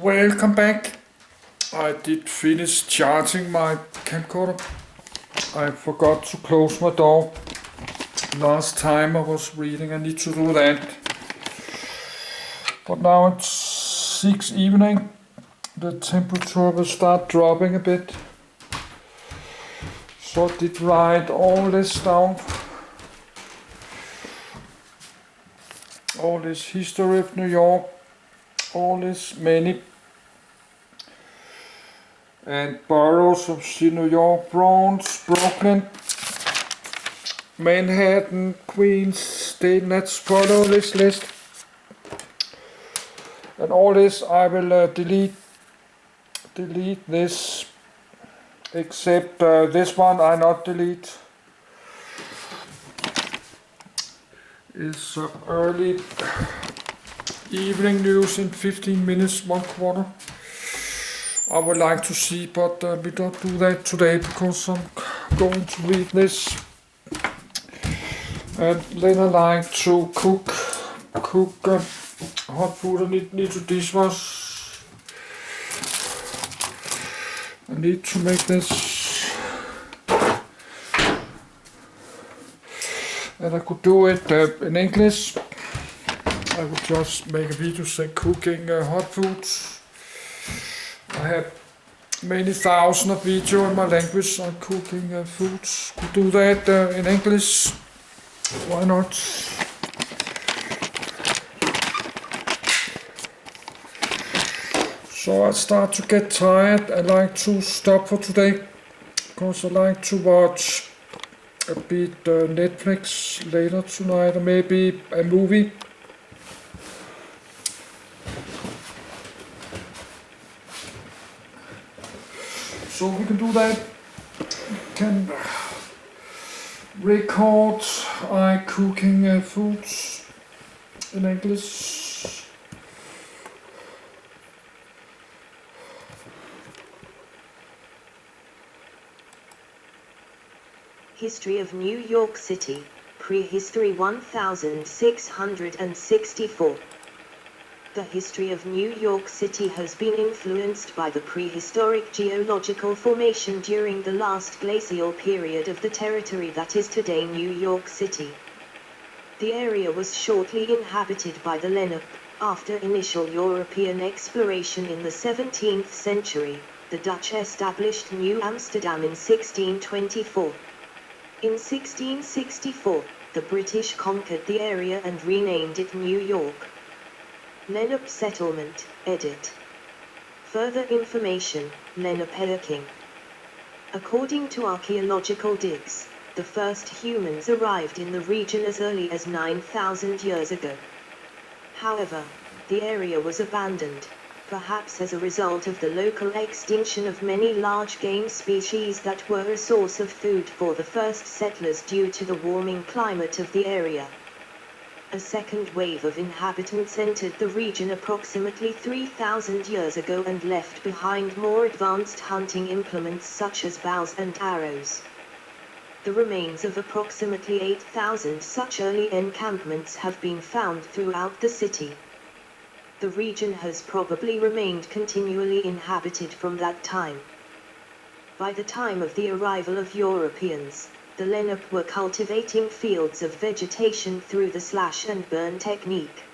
Welcome back. I did finish charging my camcorder. I forgot to close my door. Last time I was reading, I need to do that. But now it's 6 evening. The temperature will start dropping a bit. So I did write all this down. All this history of New York. All this many and boroughs of New York, Bronx, Brooklyn, Manhattan, Queens, State. Let's follow this list. And all this I will delete this, except this one I not delete. It's early evening news in 15 minutes, 1/4. I would like to see, but we don't do that today because I'm going to read this. And then I like to cook hot food. I need to dishwash. I need to make this. And I could do it in English. I would just make a video saying cooking hot foods. I have many thousands of videos in my language on cooking foods. Could do that in English. Why not? So I start to get tired. I like to stop for today because I like to watch a bit Netflix later tonight, or maybe a movie. So we can do that. We can record cooking foods in English. History of New York City, Prehistory 1664. The history of New York City has been influenced by the prehistoric geological formation during the last glacial period of the territory that is today New York City. The area was shortly inhabited by the Lenape. After initial European exploration in the 17th century, the Dutch established New Amsterdam in 1624. In 1664, the British conquered the area and renamed it New York. Lenape Settlement, edit. Further information, Lenape. According to archaeological digs, the first humans arrived in the region as early as 9,000 years ago. However, the area was abandoned, perhaps as a result of the local extinction of many large game species that were a source of food for the first settlers due to the warming climate of the area. A second wave of inhabitants entered the region approximately 3,000 years ago and left behind more advanced hunting implements such as bows and arrows. The remains of approximately 8,000 such early encampments have been found throughout the city. The region has probably remained continually inhabited from that time. By the time of the arrival of Europeans, the Lenape were cultivating fields of vegetation through the slash and burn technique.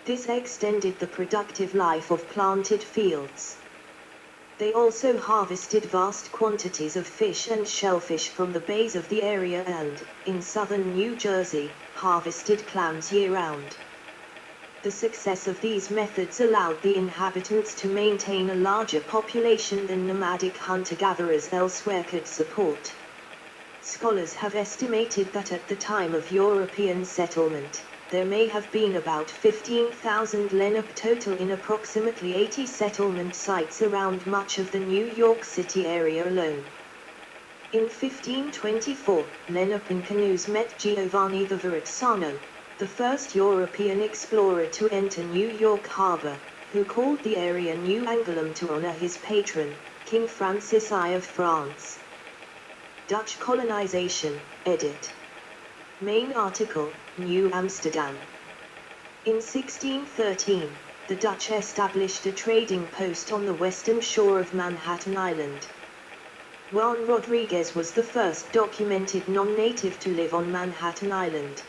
This extended the productive life of planted fields. They also harvested vast quantities of fish and shellfish from the bays of the area and, in southern New Jersey, harvested clams year-round. The success of these methods allowed the inhabitants to maintain a larger population than nomadic hunter-gatherers elsewhere could support. Scholars have estimated that at the time of European settlement, there may have been about 15,000 Lenape total in approximately 80 settlement sites around much of the New York City area alone. In 1524, Lenape in canoes met Giovanni the Verrazzano, the first European explorer to enter New York Harbor, who called the area New Angoulême to honor his patron, King Francis I of France. Dutch colonization, edit. Main article, New Amsterdam. In 1613, the Dutch established a trading post on the western shore of Manhattan Island. Juan Rodriguez was the first documented non-native to live on Manhattan Island.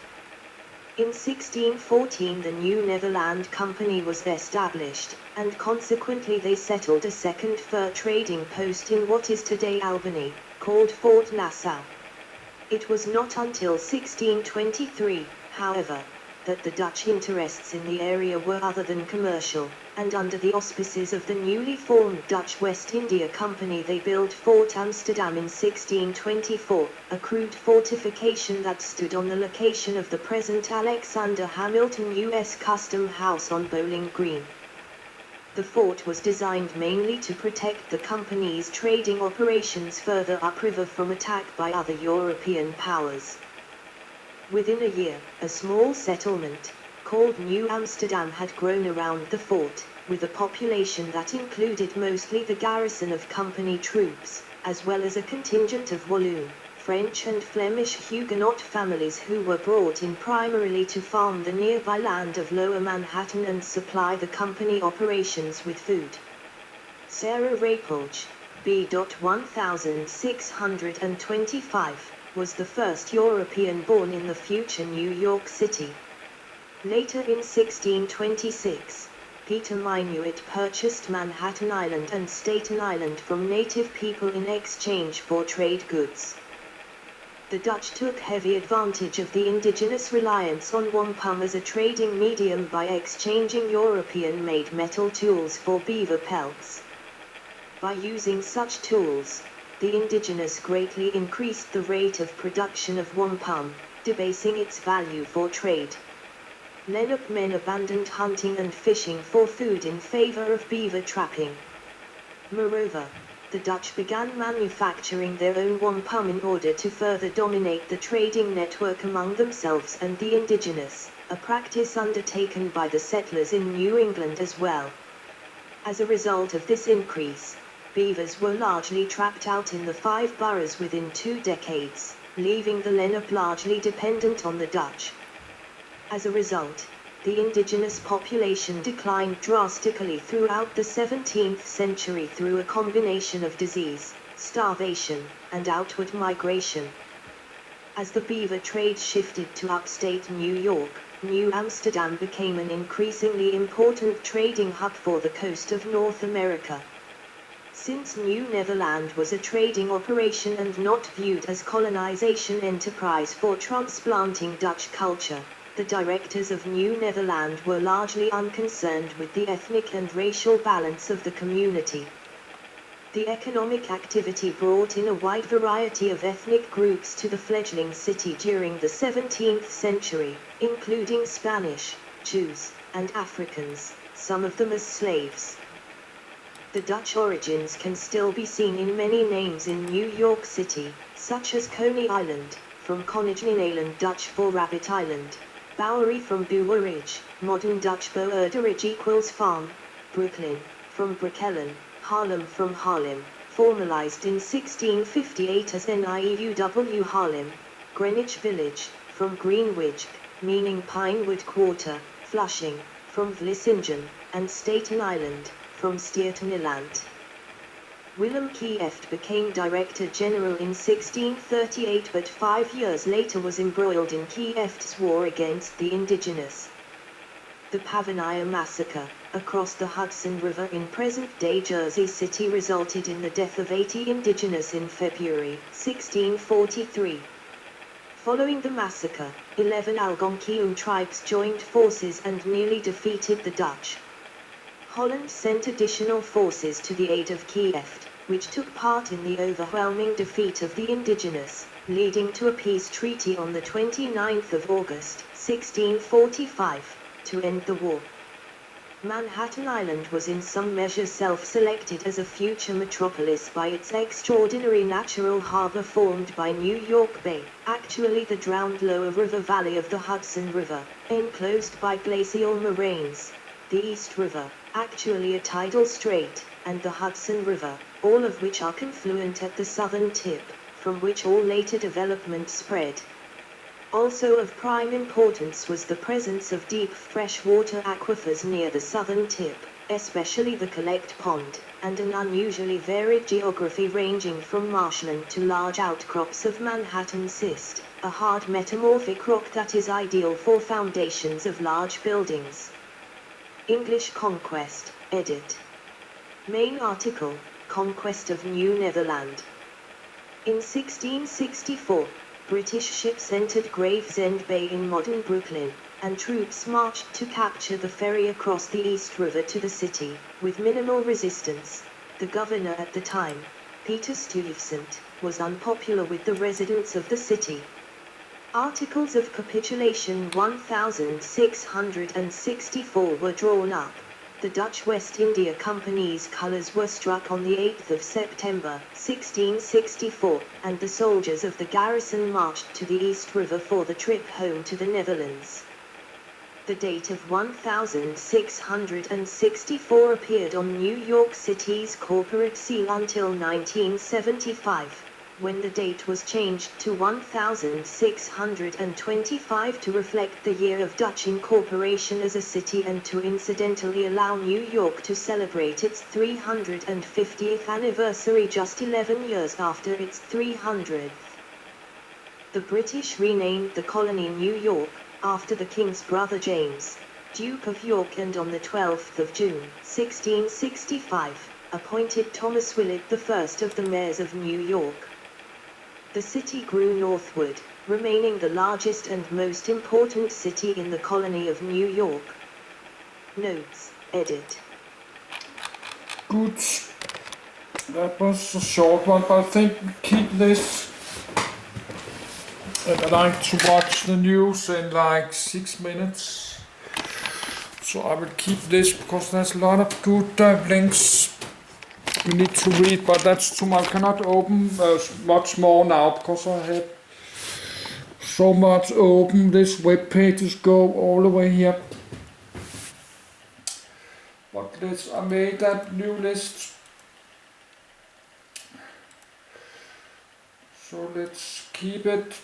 In 1614 the New Netherland Company was established, and consequently they settled a second fur trading post in what is today Albany, called Fort Nassau. It was not until 1623, however, that the Dutch interests in the area were other than commercial, and under the auspices of the newly formed Dutch West India Company they built Fort Amsterdam in 1624, a crude fortification that stood on the location of the present Alexander Hamilton U.S. Custom House on Bowling Green. The fort was designed mainly to protect the company's trading operations further upriver from attack by other European powers. Within a year, a small settlement, called New Amsterdam, had grown around the fort, with a population that included mostly the garrison of company troops, as well as a contingent of Walloon, French and Flemish Huguenot families who were brought in primarily to farm the nearby land of Lower Manhattan and supply the company operations with food. Sarah Rapolge, B. 1625, was the first European born in the future New York City. Later in 1626, Peter Minuit purchased Manhattan Island and Staten Island from native people in exchange for trade goods. The Dutch took heavy advantage of the indigenous reliance on wampum as a trading medium by exchanging European-made metal tools for beaver pelts. By using such tools, the indigenous greatly increased the rate of production of wampum, debasing its value for trade. Lenape men abandoned hunting and fishing for food in favor of beaver trapping. Moreover, the Dutch began manufacturing their own wampum in order to further dominate the trading network among themselves and the indigenous, a practice undertaken by the settlers in New England as well. As a result of this increase, beavers were largely trapped out in the 5 boroughs within 2 decades, leaving the Lenape largely dependent on the Dutch. As a result, the indigenous population declined drastically throughout the 17th century through a combination of disease, starvation, and outward migration. As the beaver trade shifted to upstate New York, New Amsterdam became an increasingly important trading hub for the coast of North America. Since New Netherland was a trading operation and not viewed as colonization enterprise for transplanting Dutch culture, the directors of New Netherland were largely unconcerned with the ethnic and racial balance of the community. The economic activity brought in a wide variety of ethnic groups to the fledgling city during the 17th century, including Spanish, Jews, and Africans, some of them as slaves. The Dutch origins can still be seen in many names in New York City, such as Coney Island, from Konijnen Island Dutch for Rabbit Island, Bowery from Boeridge, modern Dutch Boeridge equals farm, Brooklyn, from Brookellen, Harlem from Harlem, formalized in 1658 as Nieuw Harlem, Greenwich Village, from Greenwich, meaning Pinewood Quarter, Flushing, from Vlissingen, and Staten Island, from Staten Island. Willem Kieft became Director General in 1638 but 5 years later was embroiled in Kieft's war against the indigenous. The Pavania Massacre, across the Hudson River in present-day Jersey City resulted in the death of 80 indigenous in February 1643. Following the massacre, 11 Algonquian tribes joined forces and nearly defeated the Dutch. Holland sent additional forces to the aid of Kieft, which took part in the overwhelming defeat of the indigenous, leading to a peace treaty on the 29th of August, 1645, to end the war. Manhattan Island was in some measure self-selected as a future metropolis by its extraordinary natural harbor formed by New York Bay, actually the drowned lower river valley of the Hudson River, enclosed by glacial moraines, the East River, actually a tidal strait, and the Hudson River, all of which are confluent at the southern tip, from which all later development spread. Also of prime importance was the presence of deep freshwater aquifers near the southern tip, especially the Collect Pond, and an unusually varied geography ranging from marshland to large outcrops of Manhattan schist, a hard metamorphic rock that is ideal for foundations of large buildings. English Conquest, edit. Main article, Conquest of New Netherland. In 1664, British ships entered Gravesend Bay in modern Brooklyn, and troops marched to capture the ferry across the East River to the city, with minimal resistance. The governor at the time, Peter Stuyvesant, was unpopular with the residents of the city. Articles of Capitulation 1664 were drawn up. The Dutch West India Company's colours were struck on the 8th of September, 1664, and the soldiers of the garrison marched to the East River for the trip home to the Netherlands. The date of 1664 appeared on New York City's corporate seal until 1975, when the date was changed to 1625 to reflect the year of Dutch incorporation as a city and to incidentally allow New York to celebrate its 350th anniversary just 11 years after its 300th. The British renamed the colony New York, after the King's brother James, Duke of York, and on the 12th of June, 1665, appointed Thomas Willett the first of the mayors of New York. The city grew northward, remaining the largest and most important city in the colony of New York. Notes, edit. Good. That was a short one, but I think we keep this. And I like to watch the news in like 6 minutes. So I will keep this because there's a lot of good links we need to read, but that's too much. I cannot open much more now because I have so much open. This web pages go all the way here. But I made that new list. So let's keep it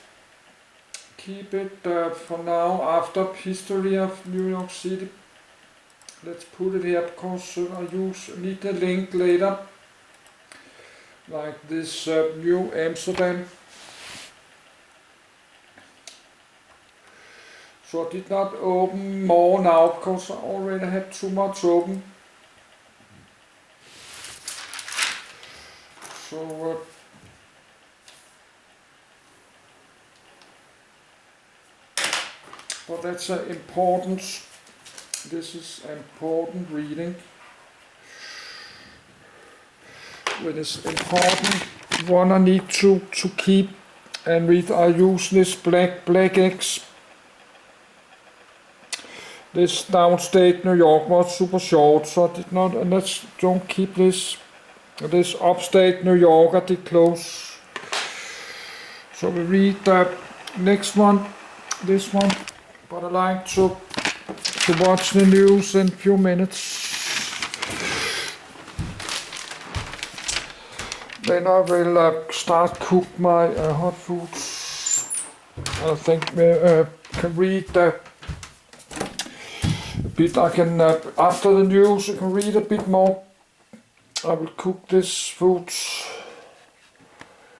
for now after history of New York City. Let's put it here because I need a link later, like this New Amsterdam. So I did not open more now because I already had too much open. So but that's important. This is important reading. It is important one I need to keep and read. I use this black X. This downstate New York was super short, so I did not, and don't keep this. This upstate New York I did close. So we read the next one, this one, but I like to watch the news in a few minutes. Then I will start cook my hot foods. I think we can read a bit. I can after the news I can read a bit more. I will cook this foods.